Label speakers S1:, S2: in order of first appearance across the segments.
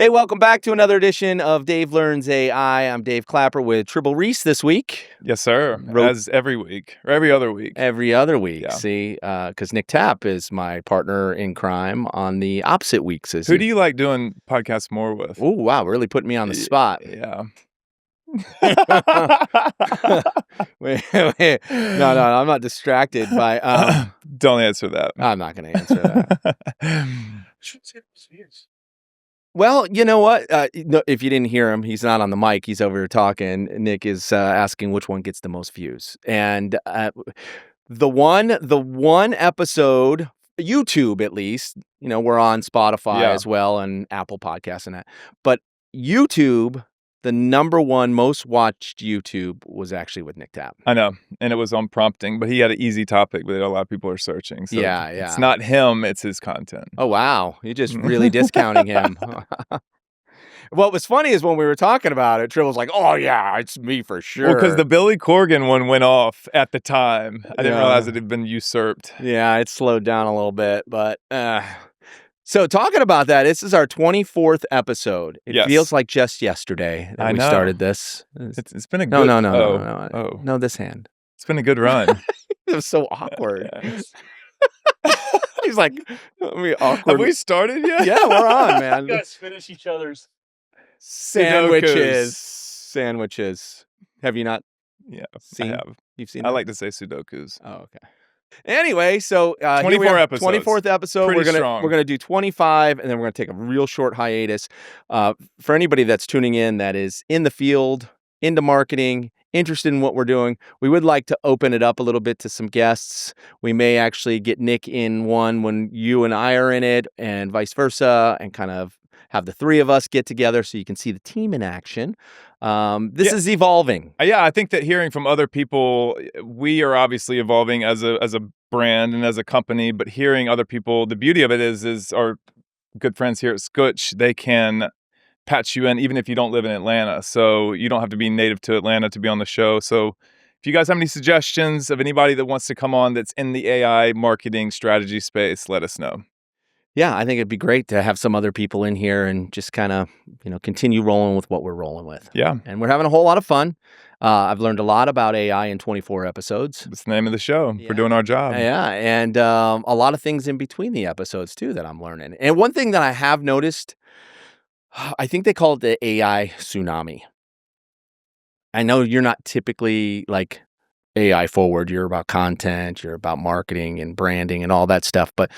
S1: Hey, welcome back to another edition of Dave Learns AI. I'm Dave Clapper with Tribble Reese this week.
S2: Yes, sir. As every week or every other week.
S1: Every other week.
S2: Yeah.
S1: See, because Nick Tapp is my partner in crime on the opposite weeks.
S2: Who do you like doing podcasts more with?
S1: Oh, wow. Really putting me on the spot.
S2: Yeah.
S1: wait. No, I'm not distracted by...
S2: Don't answer that.
S1: I'm not going to answer that.
S3: Shouldn't say those views.
S1: Well, you know what? If you didn't hear him, he's not on the mic. He's over here talking. Nick is asking which one gets the most views. And the one episode, YouTube at least, we're on Spotify as well and Apple Podcasts and that. But YouTube, the number one most watched YouTube was actually with Nick Tapp.
S2: I know. And it was on prompting, but he had an easy topic that a lot of people are searching. So
S1: yeah.
S2: It's not him, it's his content.
S1: Oh, wow. You're just really discounting him. What was funny is when we were talking about it, Trill was like, oh, yeah, it's me for sure.
S2: Well, because the Billy Corgan one went off at the time. I didn't realize it had been usurped.
S1: Yeah, it slowed down a little bit, but... So talking about that, this is our 24th episode. It feels like just yesterday that we started this.
S2: It's been a good...
S1: No, this hand.
S2: It's been a good run.
S1: It was so awkward. He's like, awkward.
S2: Have we started yet?
S1: Yeah, we're on, man.
S3: You guys finish each other's
S1: Sandwiches. Have you not seen?
S2: I have.
S1: You've seen
S2: I
S1: that?
S2: like to say Sudokus.
S1: Oh, okay. Anyway, so
S2: 24 episodes.
S1: 24th episode.
S2: Pretty
S1: We're
S2: strong.
S1: gonna do 25, and then we're gonna take a real short hiatus. For anybody that's tuning in that is in the field, into marketing, interested in what we're doing, we would like to open it up a little bit to some guests. We may actually get Nick in one when you and I are in it, and vice versa, and kind of have the three of us get together so you can see the team in action. This is evolving.
S2: Yeah, I think that hearing from other people, we are obviously evolving as a brand and as a company, but hearing other people, the beauty of it is our good friends here at Scutch, they can patch you in even if you don't live in Atlanta. So you don't have to be native to Atlanta to be on the show. So if you guys have any suggestions of anybody that wants to come on that's in the AI marketing strategy space, let us know.
S1: Yeah, I think it'd be great to have some other people in here and just kind of, continue rolling with what we're rolling with.
S2: Yeah.
S1: And we're having a whole lot of fun. I've learned a lot about AI in 24 episodes.
S2: That's the name of the show. We're doing our job.
S1: Yeah, and a lot of things in between the episodes, too, that I'm learning. And one thing that I have noticed, I think they call it the AI Tsunami. I know you're not typically like AI forward. You're about content, you're about marketing and branding and all that stuff, but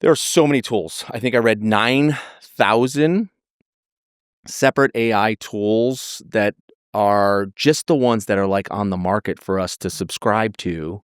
S1: there are so many tools. I think I read 9,000 separate AI tools that are just the ones that are like on the market for us to subscribe to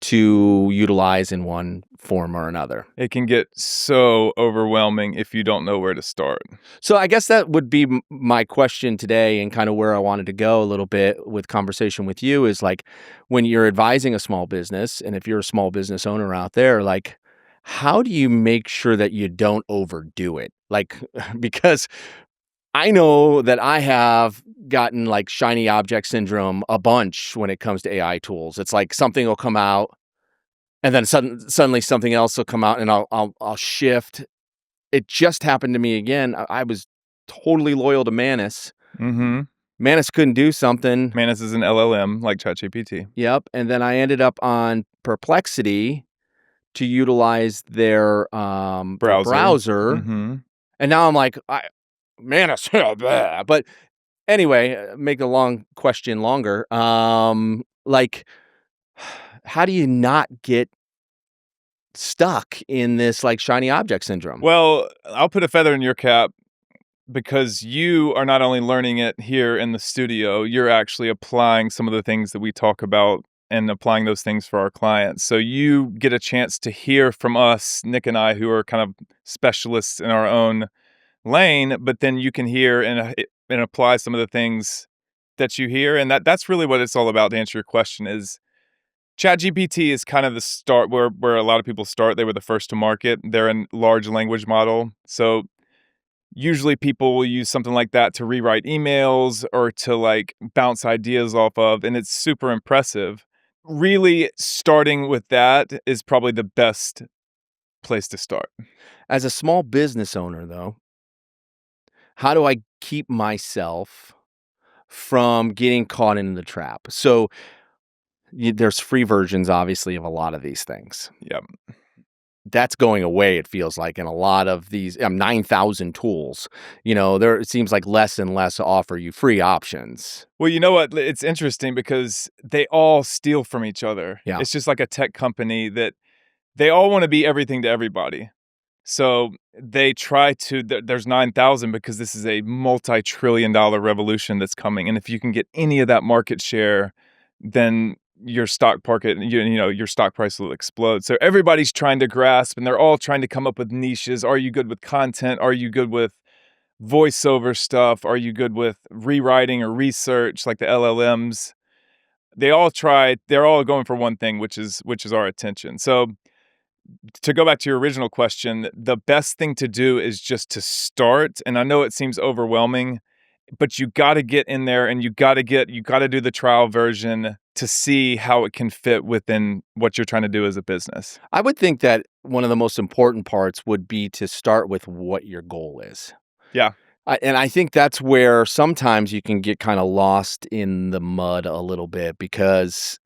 S1: utilize in one form or another.
S2: It can get so overwhelming if you don't know where to start.
S1: So I guess that would be my question today, and kind of where I wanted to go a little bit with conversation with you is like, when you're advising a small business, and if you're a small business owner out there, like, how do you make sure that you don't overdo it? Like, because I know that I have gotten like shiny object syndrome a bunch when it comes to AI tools. It's like something will come out and then suddenly something else will come out and I'll shift. It just happened to me again. I was totally loyal to Manus.
S2: Mm-hmm.
S1: Manus couldn't do something.
S2: Manus is an LLM like ChatGPT.
S1: Yep. And then I ended up on Perplexity to utilize their browser.
S2: Mm-hmm.
S1: And now I'm like, Manus, but anyway, make the long question longer. Like, how do you not get stuck in this like shiny object syndrome?
S2: Well, I'll put a feather in your cap because you are not only learning it here in the studio, you're actually applying some of the things that we talk about and applying those things for our clients. So you get a chance to hear from us, Nick and I, who are kind of specialists in our own lane, but then you can hear and apply some of the things that you hear. And that's really what it's all about, to answer your question, is ChatGPT is kind of the start where a lot of people start. They were the first to market. They're a large language model. So usually people will use something like that to rewrite emails or to like bounce ideas off of, and it's super impressive. Really, starting with that is probably the best place to start.
S1: As a small business owner, though, how do I keep myself from getting caught in the trap? So there's free versions, obviously, of a lot of these things.
S2: Yep.
S1: That's going away, it feels like, in a lot of these 9,000 tools. It seems like less and less offer you free options.
S2: Well, you know what? It's interesting because they all steal from each other.
S1: Yeah.
S2: It's just like a tech company that they all want to be everything to everybody. So they try to, there's 9,000 because this is a multi-trillion-dollar revolution that's coming. And if you can get any of that market share, then your stock market, your stock price will explode. So everybody's trying to grasp, and they're all trying to come up with niches. Are you good with content? Are you good with voiceover stuff? Are you good with rewriting or research like the LLMs? They're all going for one thing, which is our attention. So to go back to your original question, the best thing to do is just to start. And I know it seems overwhelming, but you got to get in there and you got to do the trial version to see how it can fit within what you're trying to do as a business.
S1: I would think that one of the most important parts would be to start with what your goal is.
S2: Yeah.
S1: And I think that's where sometimes you can get kind of lost in the mud a little bit because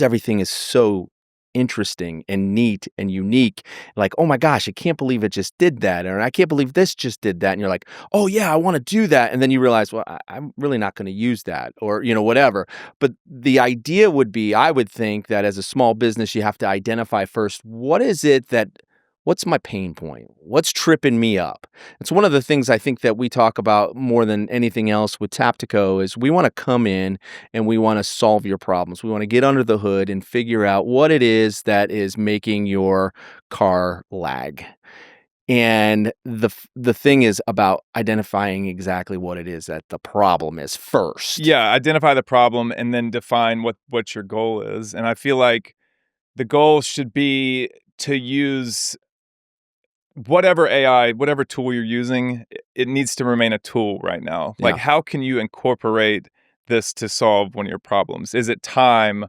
S1: everything is so interesting and neat and unique. Like, oh my gosh, I can't believe it just did that. Or I can't believe this just did that. And you're like, oh yeah, I want to do that. And then you realize, well, I'm really not going to use that or, whatever. But the idea would be, I would think that as a small business, you have to identify first, what's my pain point? What's tripping me up? It's one of the things I think that we talk about more than anything else with Taptico is we want to come in and we want to solve your problems. We want to get under the hood and figure out what it is that is making your car lag. And the thing is about identifying exactly what it is that the problem is first.
S2: Yeah, identify the problem and then define what your goal is. And I feel like the goal should be to use whatever AI, whatever tool you're using, it needs to remain a tool right now.
S1: Yeah.
S2: Like, how can you incorporate this to solve one of your problems? Is it time?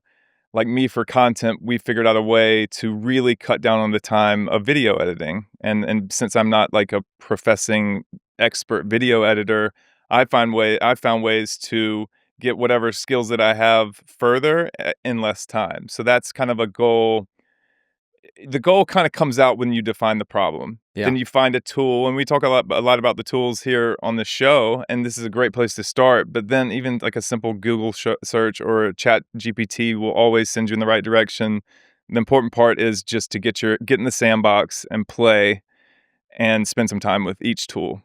S2: Like me for content, we figured out a way to really cut down on the time of video editing. And since I'm not like a professing expert video editor, I found ways to get whatever skills that I have further in less time. So that's kind of a goal. The goal kind of comes out when you define the problem.
S1: Yeah.
S2: Then you find a tool, and we talk a lot about the tools here on the show, and this is a great place to start. But then even like a simple Google search or a Chat GPT will always send you in the right direction. The important part is just to get in the sandbox and play and spend some time with each tool.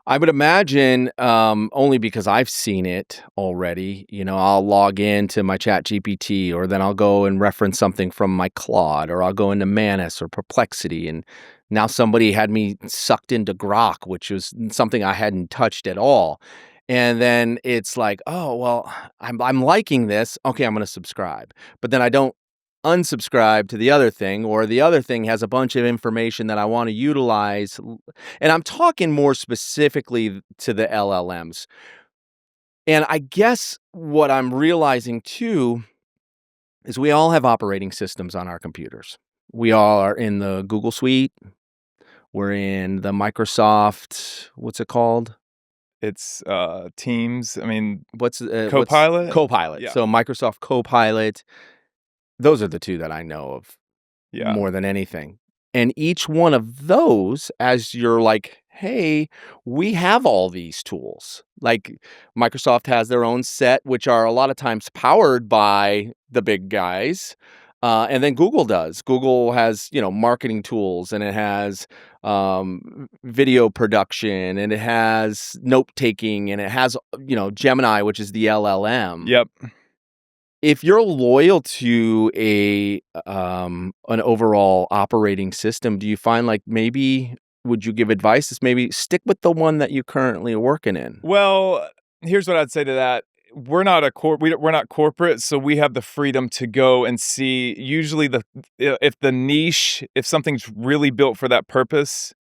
S1: I would imagine, only because I've seen it already, I'll log into my Chat GPT, or then I'll go and reference something from my Claude, or I'll go into Manus or Perplexity. And now somebody had me sucked into Grok, which was something I hadn't touched at all. And then it's like, oh, well, I'm liking this. Okay, I'm going to subscribe. But then I don't unsubscribe to the other thing, or the other thing has a bunch of information that I want to utilize. And I'm talking more specifically to the LLMs. And I guess what I'm realizing too is we all have operating systems on our computers. We all are in the Google Suite. We're in the Microsoft, what's it called?
S2: It's Teams. I mean,
S1: What's
S2: Copilot?
S1: Copilot.
S2: Yeah.
S1: So Microsoft Copilot. Those are the two that I know of more than anything. And each one of those, as you're like, hey, we have all these tools. Like Microsoft has their own set, which are a lot of times powered by the big guys. And then Google does. Google has, marketing tools, and it has video production, and it has note taking, and it has, Gemini, which is the LLM.
S2: Yep.
S1: If you're loyal to an overall operating system, do you find like would you give advice is maybe stick with the one that you currently are working in?
S2: Well, here's what I'd say to that. We're not we're not corporate, so we have the freedom to go and see. Usually, if something's really built for that purpose,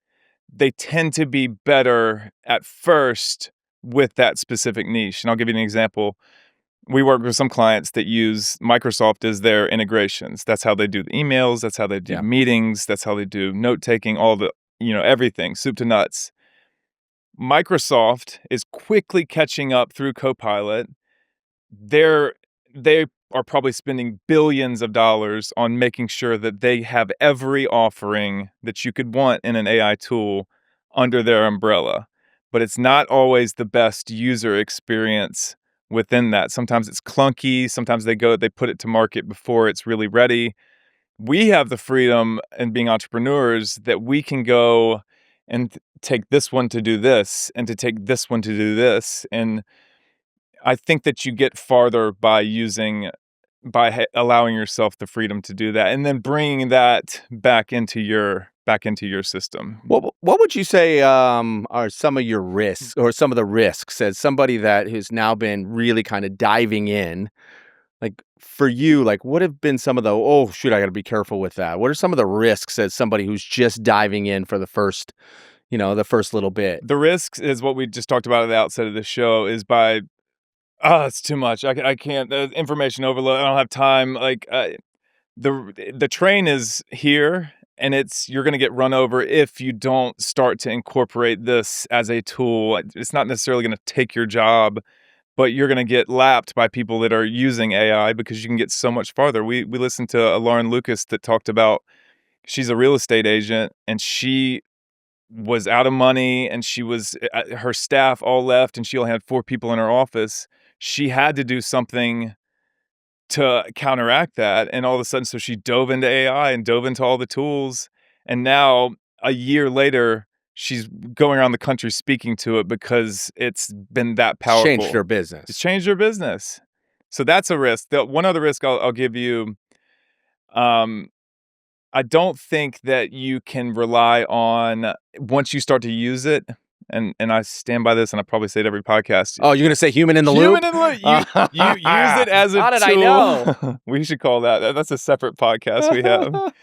S2: they tend to be better at first with that specific niche. And I'll give you an example. We work with some clients that use Microsoft as their integrations. That's how they do the emails. That's how they do meetings. That's how they do note taking, all the, everything, soup to nuts. Microsoft is quickly catching up through Copilot. They are probably spending billions of dollars on making sure that they have every offering that you could want in an AI tool under their umbrella. But it's not always the best user experience within that. Sometimes it's clunky. Sometimes they put it to market before it's really ready. We have the freedom in being entrepreneurs that we can go and take this one to do this and to take this one to do this. And I think that you get farther by allowing yourself the freedom to do that, and then bringing that back into your system.
S1: What would you say are some of your risks or some of the risks as somebody that has now been really kind of diving in? Like for you, like what have been some of the, oh shoot, I got to be careful with that. What are some of the risks as somebody who's just diving in for the first little bit?
S2: The risks is what we just talked about at the outset of the show is by, it's too much. I can't, information overload. I don't have time. Like the train is here, and you're going to get run over if you don't start to incorporate this as a tool. It's not necessarily going to take your job, but you're going to get lapped by people that are using AI because you can get so much farther. We listened to Lauren Lucas that talked about, she's a real estate agent, and she was out of money, and her staff all left, and she only had 4 people in her office. She had to do something to counteract that, and all of a sudden, so she dove into AI and dove into all the tools, and now a year later, she's going around the country speaking to it because it's been that powerful.
S1: Changed her business.
S2: It's changed her business. So that's a risk. The one other risk I'll give you, I don't think that you can rely on, once you start to use it, and I stand by this, and I probably say it every podcast.
S1: Oh, you're going to say human in the loop?
S2: Human in the loop. You use it as a tool.
S1: How did I know?
S2: We should call that. That's a separate podcast we have.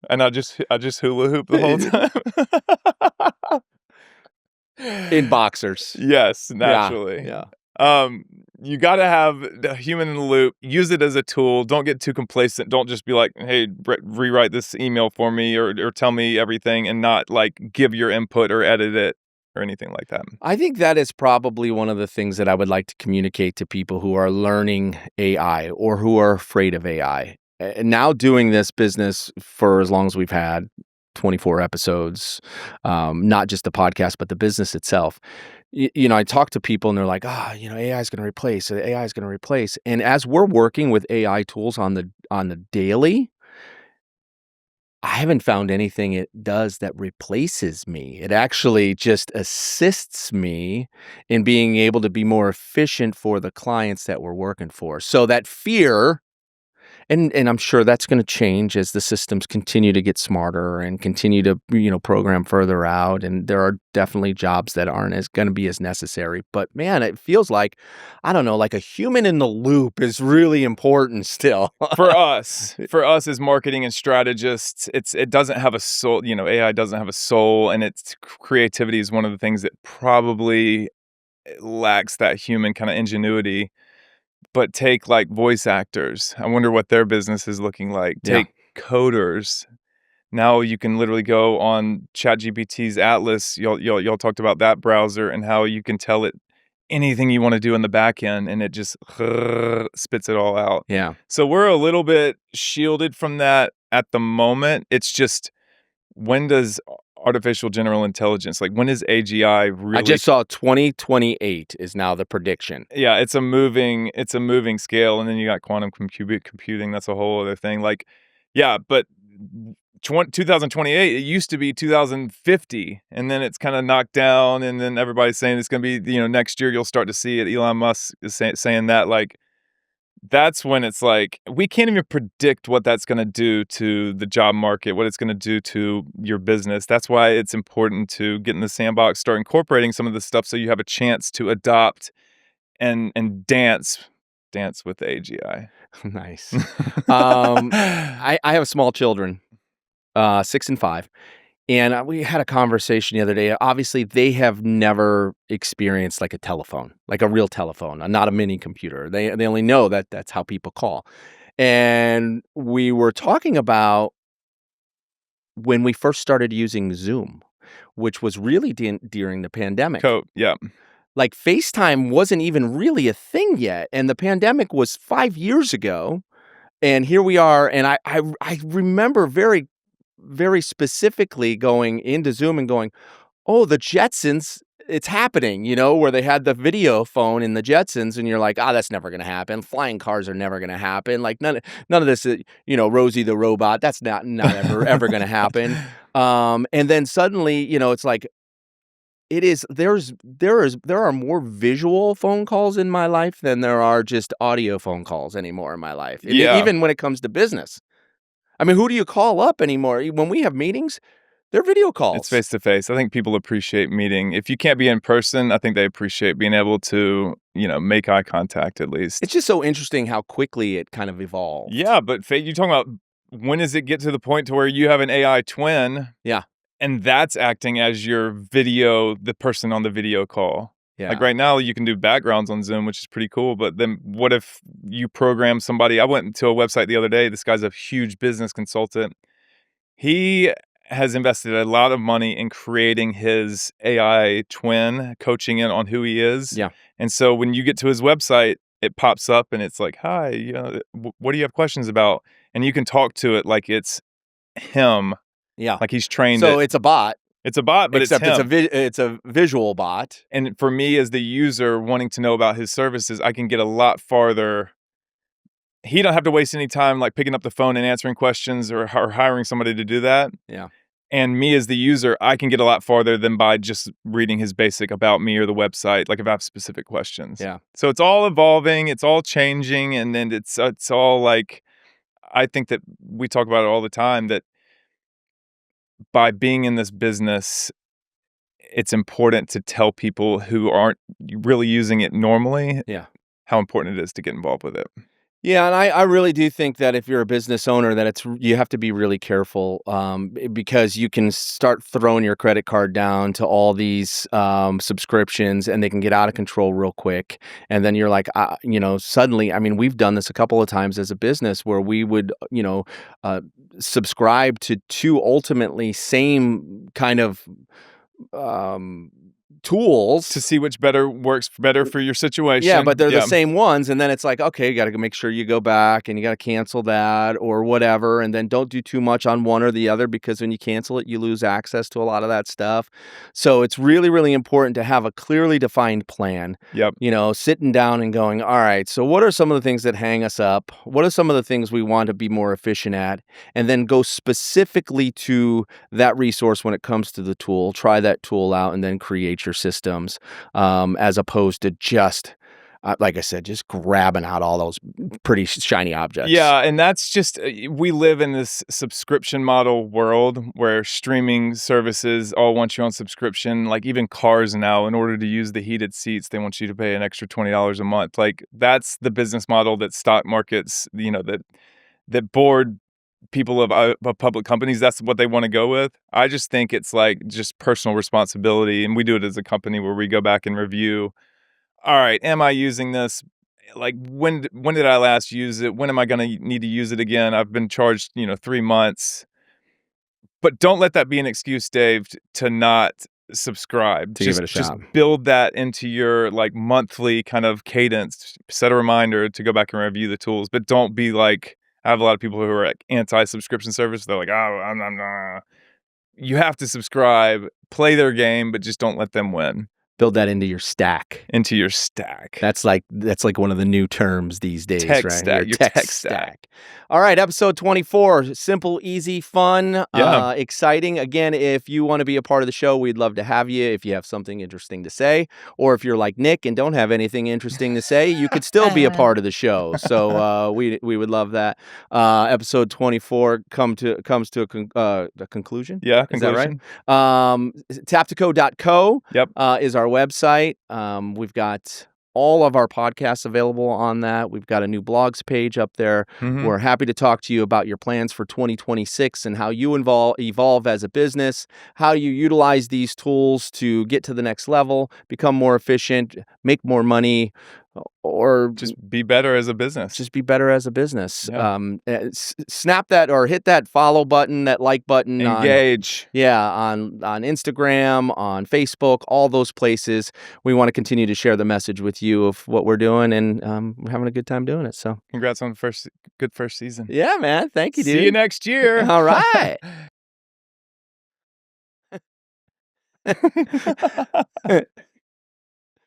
S2: And I just hula hoop the whole time.
S1: In boxers.
S2: Yes, naturally.
S1: Yeah.
S2: You got to have the human in the loop. Use it as a tool. Don't get too complacent. Don't just be like, hey, rewrite this email for me or tell me everything, and not like give your input or edit it or anything like that.
S1: I think that is probably one of the things that I would like to communicate to people who are learning AI or who are afraid of AI. And now doing this business for as long as we've had, 24 episodes, not just the podcast, but the business itself. I talk to people and they're like, AI is going to replace, AI is going to replace. And as we're working with AI tools on the daily, I haven't found anything it does that replaces me. It actually just assists me in being able to be more efficient for the clients that we're working for. So that fear, and I'm sure that's going to change as the systems continue to get smarter and continue to, program further out. And there are definitely jobs that aren't going to be as necessary. But man, it feels like, I don't know, like a human in the loop is really important still.
S2: For us as marketing and strategists, it doesn't have a soul. AI doesn't have a soul, and its creativity is one of the things that probably lacks that human kind of ingenuity. But take like voice actors. I wonder what their business is looking like. Take coders. Now you can literally go on ChatGPT's Atlas. Y'all talked about that browser and how you can tell it anything you want to do in the back end, and it just spits it all out.
S1: Yeah.
S2: So we're a little bit shielded from that at the moment. It's just, when does artificial general intelligence, like when is AGI really?
S1: I just saw 2028 is now the prediction.
S2: Yeah, it's a moving scale, and then you got quantum computing. That's a whole other thing. Like, yeah, but 2028, it used to be 2050, and then it's kind of knocked down, and then everybody's saying it's going to be, next year you'll start to see it. Elon Musk is saying that, like, that's when it's like, we can't even predict what that's going to do to the job market, what it's going to do to your business. That's why it's important to get in the sandbox, start incorporating some of this stuff so you have a chance to adopt and dance with the AGI.
S1: Nice. I have small children, 6 and 5. And we had a conversation the other day. Obviously, they have never experienced like a telephone, like a real telephone, not a mini computer. They only know that that's how people call. And we were talking about when we first started using Zoom. which was really during the pandemic.
S2: Yeah.
S1: Like FaceTime wasn't even really a thing yet, and the pandemic was 5 years ago, and here we are. And I remember very, very specifically going into Zoom and going, "Oh, the Jetsons, it's happening," where they had the video phone in the Jetsons, and you're like, that's never gonna happen. Flying cars are never gonna happen. Like none of this, Rosie the robot, that's not ever gonna happen. And then suddenly, it's like there are more visual phone calls in my life than there are just audio phone calls anymore in my life.
S2: Yeah.
S1: Even when it comes to business. I mean, who do you call up anymore? When we have meetings, they're video calls.
S2: It's face to face. I think people appreciate meeting. If you can't be in person, I think they appreciate being able to, make eye contact at least.
S1: It's just so interesting how quickly it kind of evolved.
S2: Yeah, but you're talking about when does it get to the point to where you have an AI twin?
S1: Yeah.
S2: And that's acting as your the person on the video call.
S1: Yeah.
S2: Like right now, you can do backgrounds on Zoom, which is pretty cool. But then what if you program somebody? I went to a website the other day. This guy's a huge business consultant. He has invested a lot of money in creating his AI twin, coaching it on who he is.
S1: Yeah.
S2: And so when you get to his website, it pops up and it's like, "Hi, what do you have questions about?" And you can talk to it like it's him.
S1: Yeah.
S2: Like he's trained
S1: So
S2: it.
S1: it's a bot.
S2: It's a bot, but
S1: except
S2: it's him.
S1: it's a visual bot.
S2: And for me as the user wanting to know about his services, I can get a lot farther. He don't have to waste any time like picking up the phone and answering questions or hiring somebody to do that.
S1: Yeah.
S2: And me as the user, I can get a lot farther than by just reading his basic about me or the website, like if I have specific questions.
S1: Yeah.
S2: So it's all evolving, it's all changing, and then it's all like, I think that we talk about it all the time, that by being in this business, it's important to tell people who aren't really using it normally how important it is to get involved with it.
S1: Yeah, and I really do think that if you're a business owner, that you have to be really careful because you can start throwing your credit card down to all these subscriptions, and they can get out of control real quick. And then you're like, suddenly, I mean, we've done this a couple of times as a business where we would, subscribe to two ultimately same kind of tools
S2: to see which works better for your situation.
S1: Yeah, but they're the same ones, and then it's like, okay, you got to make sure you go back and you got to cancel that or whatever, and then don't do too much on one or the other, because when you cancel it, you lose access to a lot of that stuff. So it's really, really important to have a clearly defined plan.
S2: Yep.
S1: Sitting down and going, all right, so what are some of the things that hang us up? What are some of the things we want to be more efficient at? And then go specifically to that resource when it comes to the tool, try that tool out, and then create your systems, as opposed to just, like I said, just grabbing out all those pretty shiny objects.
S2: Yeah, and that's just, we live in this subscription model world where streaming services all want you on subscription. Like even cars now, in order to use the heated seats, they want you to pay an extra $20 a month. Like that's the business model that stock markets, that board people of public companies, that's what they want to go with. I just think it's like just personal responsibility, and we do it as a company where we go back and review, all right, am I using this? Like when did I last use it? When am I going to need to use it again? I've been charged 3 months. But don't let that be an excuse, Dave, to not subscribe.
S1: Give it a shot.
S2: Just build that into your like monthly kind of cadence. Set a reminder to go back and review the tools, but don't be like, I have a lot of people who are like anti-subscription service. They're like, I'm you have to subscribe, play their game, but just don't let them win.
S1: Build that into your stack. That's like one of the new terms these days,
S2: tech
S1: right?
S2: Stack. Your tech stack.
S1: All right, episode 24. Simple, easy, fun,
S2: Yeah.
S1: exciting. Again, if you want to be a part of the show, we'd love to have you. If you have something interesting to say, or if you're like Nick and don't have anything interesting to say, you could still be a part of the show. So we would love that. Episode 24 comes to a conclusion.
S2: Yeah,
S1: Is that
S2: conclusion.
S1: right? Taptico.co
S2: Yep.
S1: is our website. We've got all of our podcasts available on that. We've got a new blogs page up there.
S2: Mhm.
S1: We're happy to talk to you about your plans for 2026 and how you evolve as a business, how you utilize these tools to get to the next level, become more efficient, make more money, or
S2: Just be better as a business.
S1: just be better as a business.
S2: Yeah.
S1: Snap that or hit that follow button, that like button.
S2: Engage.
S1: On Instagram, on Facebook, all those places. We want to continue to share the message with you of what we're doing, and we're having a good time doing it. So
S2: Congrats on the good first season.
S1: yeah, man. Thank you, dude.
S2: See you next year.
S1: All right.